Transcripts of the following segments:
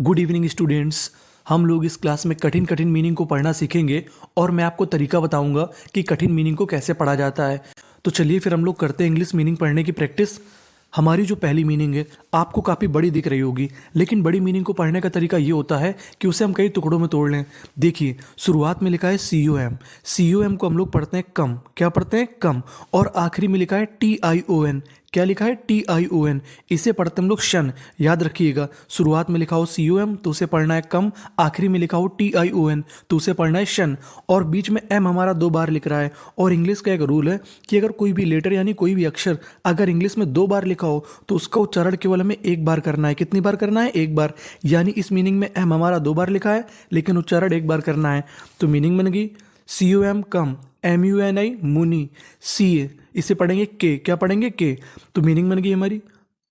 Good evening students. हम लोग इस क्लास में कठिन कठिन मीनिंग को पढ़ना सीखेंगे और मैं आपको तरीका बताऊंगा कि कठिन मीनिंग को कैसे पढ़ा जाता है। तो चलिए फिर हम लोग करते हैं इंग्लिश मीनिंग पढ़ने की प्रैक्टिस। हमारी जो पहली मीनिंग है आपको काफ़ी बड़ी दिख रही होगी, लेकिन बड़ी मीनिंग को पढ़ने का तरीका ये होता है कि उसे हम कई टुकड़ों में तोड़ लें। देखिए, शुरुआत में लिखा है COM। COM को हम लोग पढ़ते हैं कम। क्या पढ़ते हैं? कम। और आखिरी में लिखा है TION। क्या लिखा है? TION। इसे पढ़ते हम लोग शन। याद रखिएगा, शुरुआत में लिखा हो COM तो उसे पढ़ना है कम, आखिरी में लिखा हो TION तो उसे पढ़ना है शन, और बीच में M हमारा 2 बार लिख रहा है। और इंग्लिश का एक रूल है कि अगर कोई भी लेटर यानी कोई भी अक्षर अगर इंग्लिश में 2 बार लिखा हो तो उसका उच्चारण केवल हमें 1 बार करना है। कितनी बार करना है? 1 बार। यानी इस मीनिंग में M हमारा 2 बार लिखा है लेकिन उच्चारण 1 बार करना है। तो मीनिंग बन गई COM कम, MUNI मुनि, CA इसे पढ़ेंगे के। क्या पढ़ेंगे? के। तो मीनिंग बन गई हमारी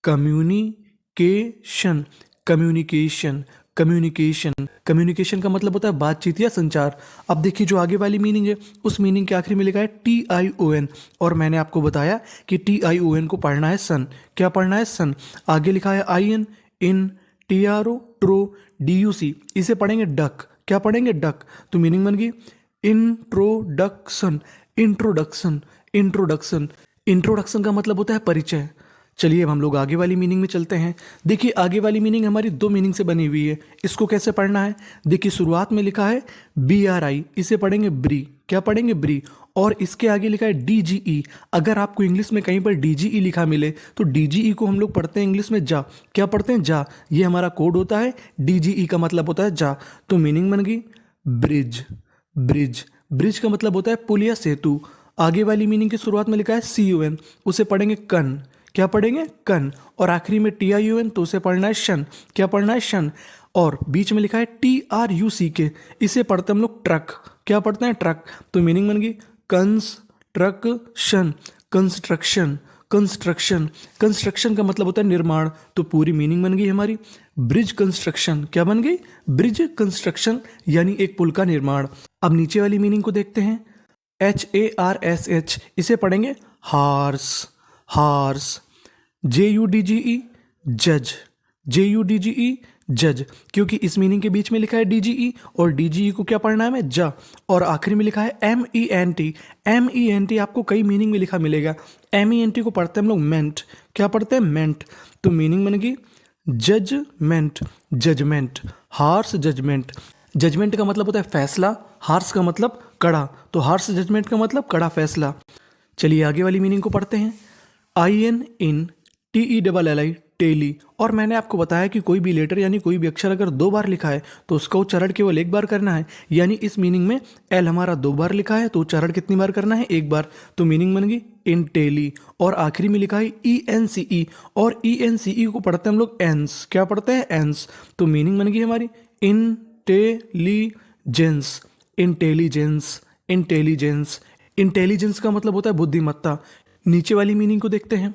कम्युनिकेशन। कम्युनिकेशन कम्युनिकेशन कम्युनिकेशन का मतलब होता है बातचीत या संचार। अब देखिए, जो आगे वाली मीनिंग है उस मीनिंग के आखिरी में लिखा है TION, और मैंने आपको बताया कि TION को पढ़ना है सन। क्या पढ़ना है? सन। आगे लिखा है IN, इन, TRO, ट्रो, DUC इसे पढ़ेंगे डक। क्या पढ़ेंगे? डक। तो मीनिंग बन गई इंट्रोडक्शन। इंट्रोडक्शन इंट्रोडक्शन इंट्रोडक्शन का मतलब होता है परिचय। चलिए अब हम लोग आगे वाली मीनिंग में चलते हैं। देखिए, आगे वाली मीनिंग हमारी 2 मीनिंग से बनी हुई है। इसको कैसे पढ़ना है? देखिए, शुरुआत में लिखा है BRI, इसे पढ़ेंगे ब्री। क्या पढ़ेंगे? ब्री। और इसके आगे लिखा है DGE। अगर आपको इंग्लिश में कहीं पर DGE लिखा मिले तो DGE को हम लोग पढ़ते हैं इंग्लिश में जा। क्या पढ़ते हैं? जा। ये हमारा कोड होता है। DGE का मतलब होता है जा। तो मीनिंग बन गई ब्रिज। ब्रिज ब्रिज का मतलब होता है पुल या सेतु। आगे वाली मीनिंग की शुरुआत में लिखा है CON, उसे पढ़ेंगे कन। क्या पढ़ेंगे? कन। और आखिरी में TION तो उसे पढ़ना है शन। क्या पढ़ना है? शन। और बीच में लिखा है TRUCK, इसे पढ़ते हम लोग ट्रक। क्या पढ़ते हैं? ट्रक। तो मीनिंग बन गई कंस्ट्रक्शन। कंस्ट्रक्शन कंस्ट्रक्शन कंस्ट्रक्शन का मतलब होता है निर्माण। तो पूरी मीनिंग बन गई हमारी ब्रिज कंस्ट्रक्शन। क्या बन गई? ब्रिज कंस्ट्रक्शन, यानी एक पुल का निर्माण। अब नीचे वाली मीनिंग को देखते हैं HARSH, इसे पढ़ेंगे हार्स। हार्स। JUDGE जज। JUDGE जज, क्योंकि इस मीनिंग के बीच में लिखा है DGE और DGE को क्या पढ़ना है? हमें जा। और आखिरी में लिखा है MENT। MENT आपको कई मीनिंग में लिखा मिलेगा। MENT को पढ़ते हैं हम लोग मेंट। क्या पढ़ते हैं? मेंट। तो मीनिंग बन गई judgement. Judgement. Harsh judgement. Judgement का मतलब होता है फैसला, हार्स का मतलब कड़ा। तो हार्स जजमेंट का मतलब कड़ा फैसला। चलिए आगे वाली मीनिंग को पढ़ते हैं। IN इन, TELLI टेली। और मैंने आपको बताया कि कोई भी लेटर यानी कोई भी अक्षर अगर 2 बार लिखा है तो उसका उच्चारण केवल 1 बार करना है। यानी इस मीनिंग में L हमारा 2 बार लिखा है तो उच्चारण कितनी बार करना है? 1 बार। तो मीनिंग बन गई इन टेली। और आखिरी में लिखा है ENCE, और ENCE को पढ़ते हैं हम लोग एंस। क्या पढ़ते हैं? एंस। तो मीनिंग बन गई हमारी इंटेलिजेंस। इंटेलिजेंस इंटेलिजेंस इंटेलिजेंस का मतलब होता है बुद्धिमत्ता। नीचे वाली मीनिंग को देखते हैं।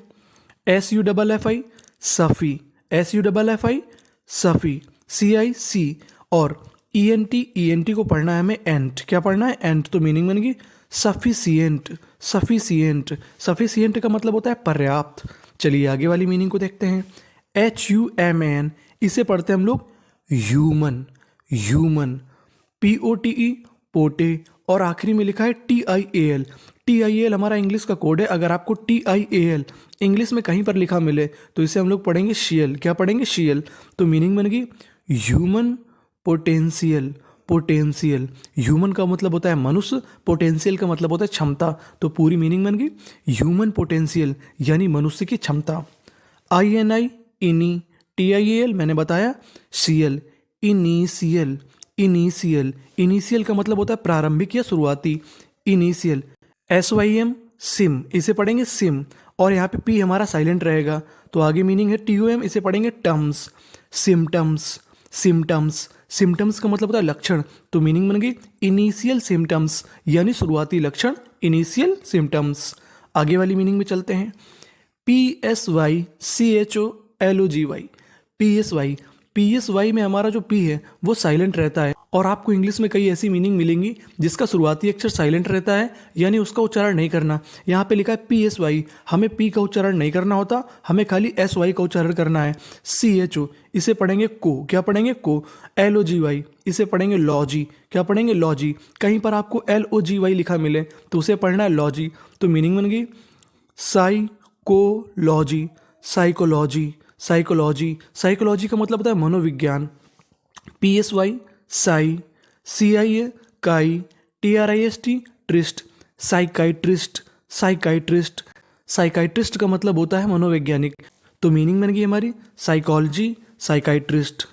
SUFFI Safi. SUFFI Safi. CIC। और ENT को पढ़ना है हमें एंट। क्या पढ़ना है? एंट। तो मीनिंग बन गई सफिशिएंट। सफिशिएंट सफिशिएंट का मतलब होता है पर्याप्त। चलिए आगे वाली मीनिंग को देखते हैं। HUMAN, इसे पढ़ते हैं हम लोग ह्यूमन। ह्यूमन। POTE पोटे। और आखिरी में लिखा है TIAL। TIAL हमारा इंग्लिश का कोड है। अगर आपको TIAL इंग्लिश में कहीं पर लिखा मिले तो इसे हम लोग पढ़ेंगे शियल। क्या पढ़ेंगे? शियल। तो मीनिंग बन गई ह्यूमन पोटेंशियल। पोटेंशियल। ह्यूमन का मतलब होता है मनुष्य, पोटेंशियल का मतलब होता है क्षमता। तो पूरी मीनिंग बन गई ह्यूमन पोटेंशियल, यानी मनुष्य की क्षमता। INI इनी, TIAL मैंने बताया CL। इनिशियल। इनिशियल। इनिशियल का मतलब होता है प्रारंभिक या शुरुआती। इनिशियल। SYM सिम, इसे पढ़ेंगे सिम। और यहाँ पे P हमारा साइलेंट रहेगा। तो आगे मीनिंग है TOM, इसे पढ़ेंगे टर्म्स। सिम्टम्स। सिम्टम्स। सिम्टम्स का मतलब होता है लक्षण। तो मीनिंग बन गई इनिशियल सिम्टम्स, यानी शुरुआती लक्षण। Initial symptoms. आगे वाली मीनिंग में चलते हैं। PSYCHOLOGY। PSY में हमारा जो P है वो साइलेंट रहता है और आपको इंग्लिश में कई ऐसी मीनिंग मिलेंगी जिसका शुरुआती अक्षर साइलेंट रहता है, यानी उसका उच्चारण नहीं करना। यहाँ पे लिखा है PSY, हमें P का उच्चारण नहीं करना होता, हमें खाली SY का उच्चारण करना है। CHO, इसे पढ़ेंगे को, क्या पढ़ेंगे को। LOGY, इसे पढ़ेंगे लॉजी, क्या पढ़ेंगे लॉजी। कहीं पर आपको LOGY लिखा मिले तो उसे पढ़ना है लॉजी। तो मीनिंग बन गई साइकोलॉजी, साइकोलॉजी, साइकोलॉजी। साइकोलॉजी का मतलब होता है मनोविज्ञान। PSY साई, CIA काई, TRIST ट्रिस्ट, साइकाइट्रिस्ट, साइकाइट्रिस्ट। साइकाइट्रिस्ट का मतलब होता है मनोवैज्ञानिक। तो मीनिंग बन गई हमारी साइकोलॉजी, साइकाइट्रिस्ट।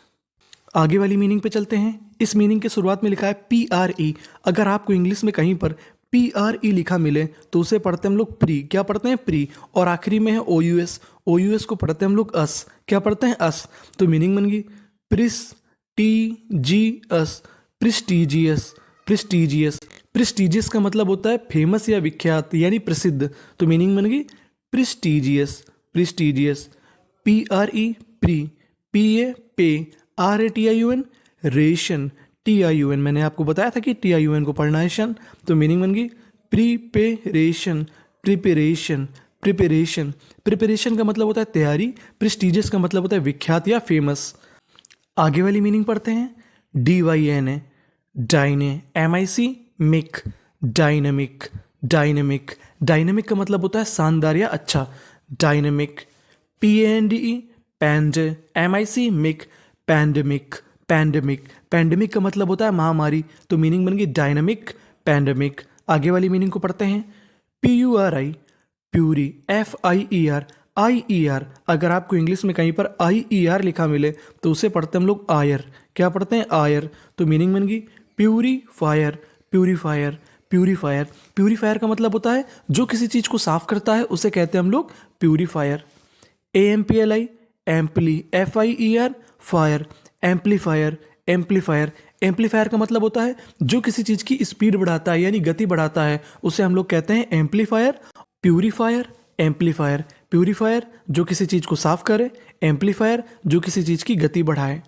आगे वाली मीनिंग पे चलते हैं। इस मीनिंग के शुरुआत में लिखा है PRE। अगर आपको इंग्लिश में कहीं पर PRE लिखा मिले तो उसे पढ़ते हम लोग प्री, क्या पढ़ते हैं प्री। और आखिरी में है OUS, OUS को पढ़ते हम लोग अस, क्या पढ़ते हैं अस। तो मीनिंग बन गई प्रिस्टीजियस, प्रिस्टीजियस, प्रिस्टीजियस। प्रिस्टीजियस का मतलब होता है फेमस या विख्यात यानी प्रसिद्ध। तो मीनिंग बन गई प्रिस्टीजियस, प्रिस्टीजियस। PRE प्री, PA पे, RATION रेशन, TION मैंने आपको बताया था कि TION को पढ़ना है शन। तो मीनिंग बन गई प्रिपरेशन, प्रिपरेशन, प्रिपरेशन। प्रिपरेशन का मतलब होता है तैयारी, प्रेस्टिजियस का मतलब होता है विख्यात या फेमस। आगे वाली मीनिंग पढ़ते हैं। DYNA डाइने, MIC मिक, डायनेमिक, डायनेमिक। डायनेमिक का मतलब होता है शानदार या अच्छा, डायनेमिक। PANDE पैंड, MIC मिक, पैंडमिक, पैंडमिक। पैंडमिक का मतलब होता है महामारी। तो मीनिंग बन गई डायनेमिक, पैंडमिक। आगे वाली मीनिंग को पढ़ते हैं। PURI puree, FIER, IER। अगर आपको इंग्लिश में कहीं पर IER लिखा मिले तो उसे पढ़ते हम लोग आयर, क्या पढ़ते हैं आयर। तो मीनिंग बन गई प्यूरीफायर, प्यूरीफायर, प्यूरीफायर। प्यूरीफायर का मतलब होता है जो किसी चीज़ को साफ करता है उसे कहते हैं हम लोग purifier. AMPLI amply, FIER fire, amplifier, amplifier. Amplifier का मतलब होता है जो किसी चीज़ की स्पीड बढ़ाता है यानी गति बढ़ाता है उसे हम लोग कहते हैं एम्पलीफायर। Purifier, amplifier. प्यूरीफायर जो किसी चीज़ को साफ करे, एम्पलीफायर जो किसी चीज़ की गति बढ़ाए।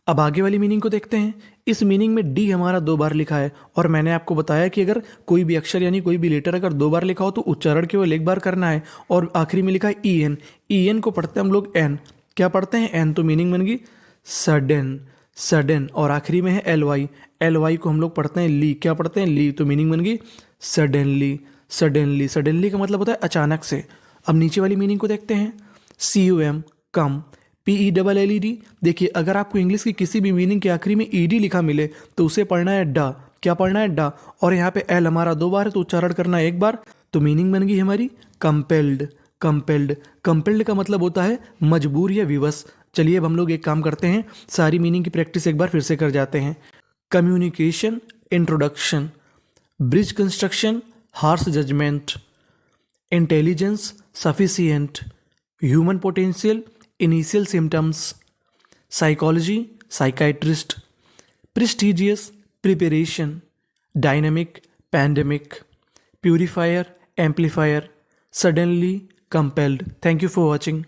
अब आगे वाली मीनिंग को देखते हैं। इस मीनिंग में डी हमारा 2 बार लिखा है और मैंने आपको बताया कि अगर कोई भी अक्षर यानी कोई भी लेटर अगर 2 बार लिखा हो तो उच्चारण केवल 1 बार करना है। और आखिरी में लिखा है EN, EN को पढ़ते हैं हम लोग एन, क्या पढ़ते हैं एन। तो मीनिंग बन गई सडन, सडन। और आखिरी में है LY, LY को हम लोग पढ़ते हैं ली, क्या पढ़ते हैं ली। तो मीनिंग बन गई सडनली, सडनली। सडनली का मतलब होता है अचानक से। अब नीचे वाली मीनिंग को देखते हैं। CUM कम, PELLED। देखिए अगर आपको इंग्लिश की किसी भी मीनिंग के आखिरी में ED लिखा मिले तो उसे पढ़ना है डा, क्या पढ़ना है डा। और यहाँ पे L हमारा 2 बार है तो उच्चारण करना है 1 बार। तो मीनिंग बन गई हमारी कंपेल्ड, कंपेल्ड। कंपेल्ड का मतलब होता है मजबूर या विवश। चलिए अब हम लोग एक काम करते हैं, सारी मीनिंग की प्रैक्टिस एक बार फिर से कर जाते हैं। Communication, introduction. Bridge construction, harsh judgement. Intelligence, sufficient. Human potential, initial symptoms. Psychology, psychiatrist. Prestigious, preparation. Dynamic, pandemic. Purifier, amplifier. Suddenly, compelled. Thank you for watching.